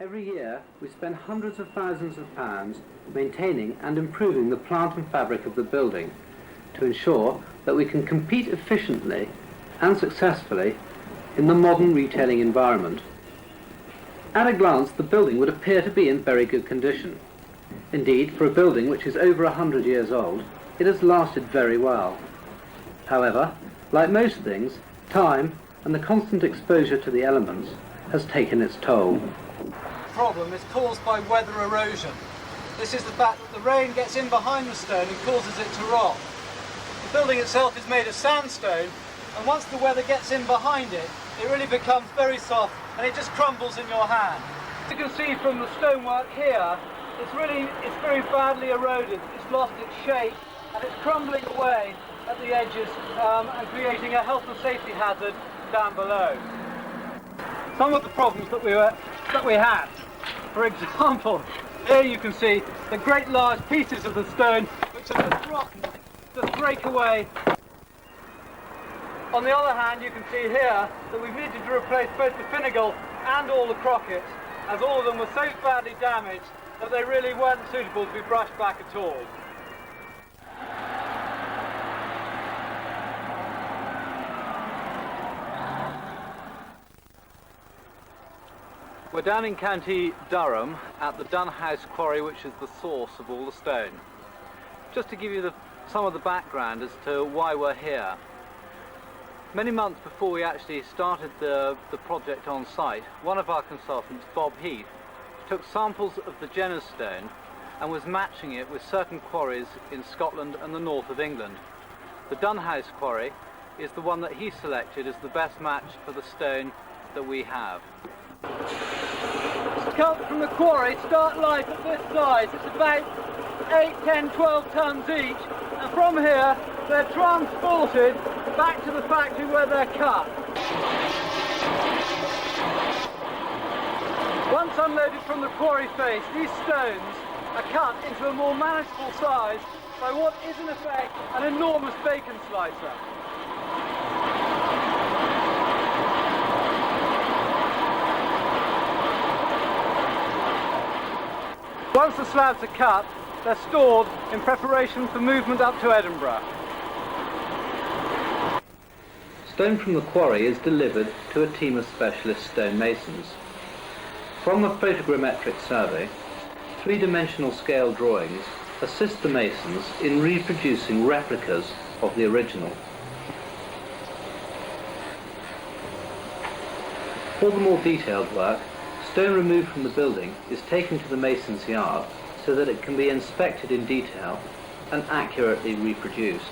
Every year, we spend hundreds of thousands of pounds maintaining and improving the plant and fabric of the building to ensure that we can compete efficiently and successfully in the modern retailing environment. At a glance, the building would appear to be in very good condition. Indeed, for a building which is over 100 years old, it has lasted very well. However, like most things, time and the constant exposure to the elements has taken its toll. The problem is caused by weather erosion. This is the fact that the rain gets in behind the stone and causes it to rot. The building itself is made of sandstone, and once the weather gets in behind it, it really becomes very soft and it just crumbles in your hand. As you can see from the stonework here, it's very badly eroded. It's lost its shape and it's crumbling away at the edges and creating a health and safety hazard down below. Some of the problems that we had, for example, here you can see the great large pieces of the stone which are just rotten, just break away. On the other hand, you can see here that we've needed to replace both the finigal and all the crockets, as all of them were so badly damaged that they really weren't suitable to be brushed back at all. We're down in County Durham at the Dun House quarry, which is the source of all the stone. Just to give you some of the background as to why we're here. Many months before we actually started the project on site, one of our consultants, Bob Heath, took samples of the Jenner stone and was matching it with certain quarries in Scotland and the north of England. The Dun House quarry is the one that he selected as the best match for the stone that we have. Cut from the quarry start life at this size. It's about 8, 10, 12 tons each, and from here they're transported back to the factory where they're cut. Once unloaded from the quarry face, these stones are cut into a more manageable size by what is in effect an enormous bacon slicer. Once the slabs are cut, they're stored in preparation for movement up to Edinburgh. Stone from the quarry is delivered to a team of specialist stonemasons. From a photogrammetric survey, three-dimensional scale drawings assist the masons in reproducing replicas of the original. For the more detailed work, stone removed from the building is taken to the mason's yard so that it can be inspected in detail and accurately reproduced.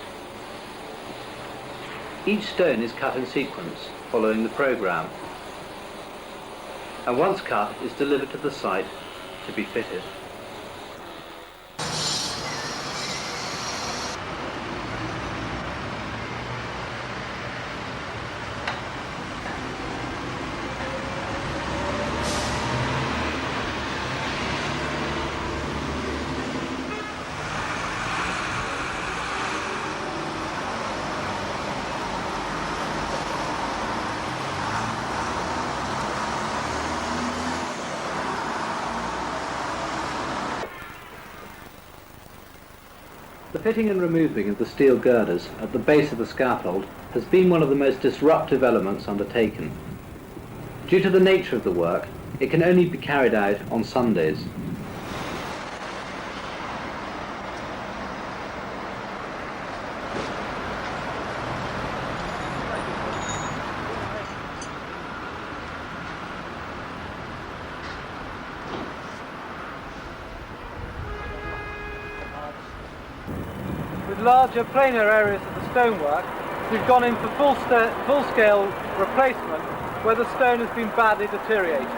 Each stone is cut in sequence, following the programme, and once cut is delivered to the site to be fitted. The fitting and removing of the steel girders at the base of the scaffold has been one of the most disruptive elements undertaken. Due to the nature of the work, it can only be carried out on Sundays. With larger planar areas of the stonework, we've gone in for full-scale replacement where the stone has been badly deteriorated.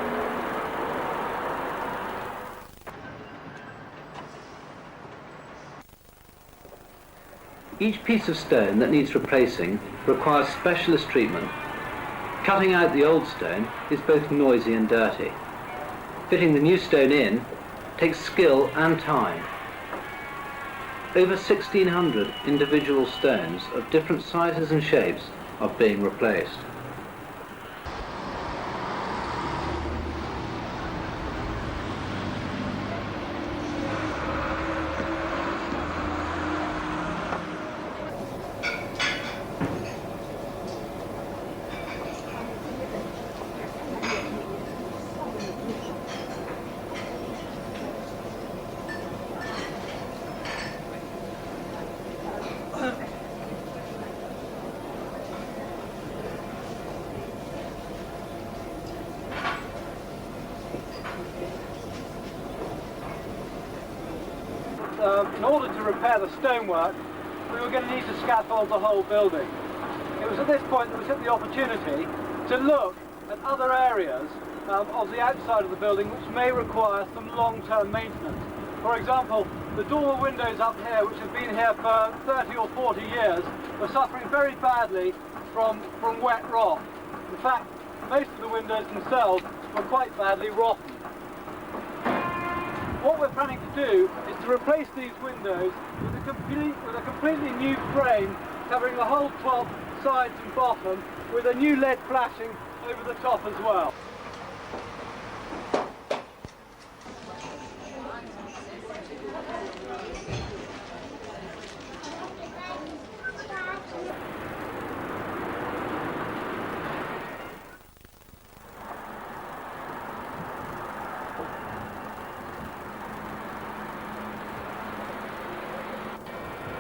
Each piece of stone that needs replacing requires specialist treatment. Cutting out the old stone is both noisy and dirty. Fitting the new stone in takes skill and time. Over 1,600 individual stones of different sizes and shapes are being replaced. in order to repair the stonework, we were going to need to scaffold the whole building. It was at this point that we took the opportunity to look at other areas of the outside of the building which may require some long-term maintenance. For example, the dormer windows up here, which have been here for 30 or 40 years, were suffering very badly from wet rot. In fact, most of the windows themselves were quite badly rotten. What we're planning to do is to replace these windows with a completely new frame covering the whole top, sides and bottom, with a new LED flashing over the top as well.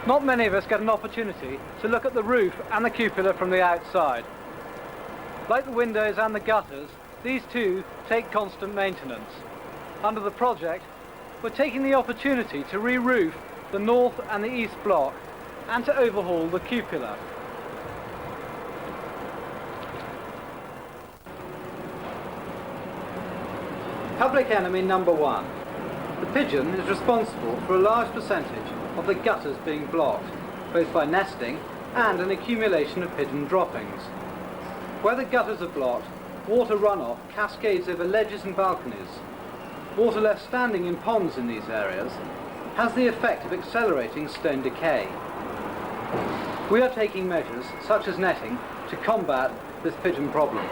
Not many of us get an opportunity to look at the roof and the cupola from the outside. Like the windows and the gutters, these too take constant maintenance. Under the project, we're taking the opportunity to re-roof the north and the east block and to overhaul the cupola. Public enemy number one. The pigeon is responsible for a large percentage of the gutters being blocked, both by nesting and an accumulation of pigeon droppings. Where the gutters are blocked, water runoff cascades over ledges and balconies. Water left standing in ponds in these areas has the effect of accelerating stone decay. We are taking measures, such as netting, to combat this pigeon problem.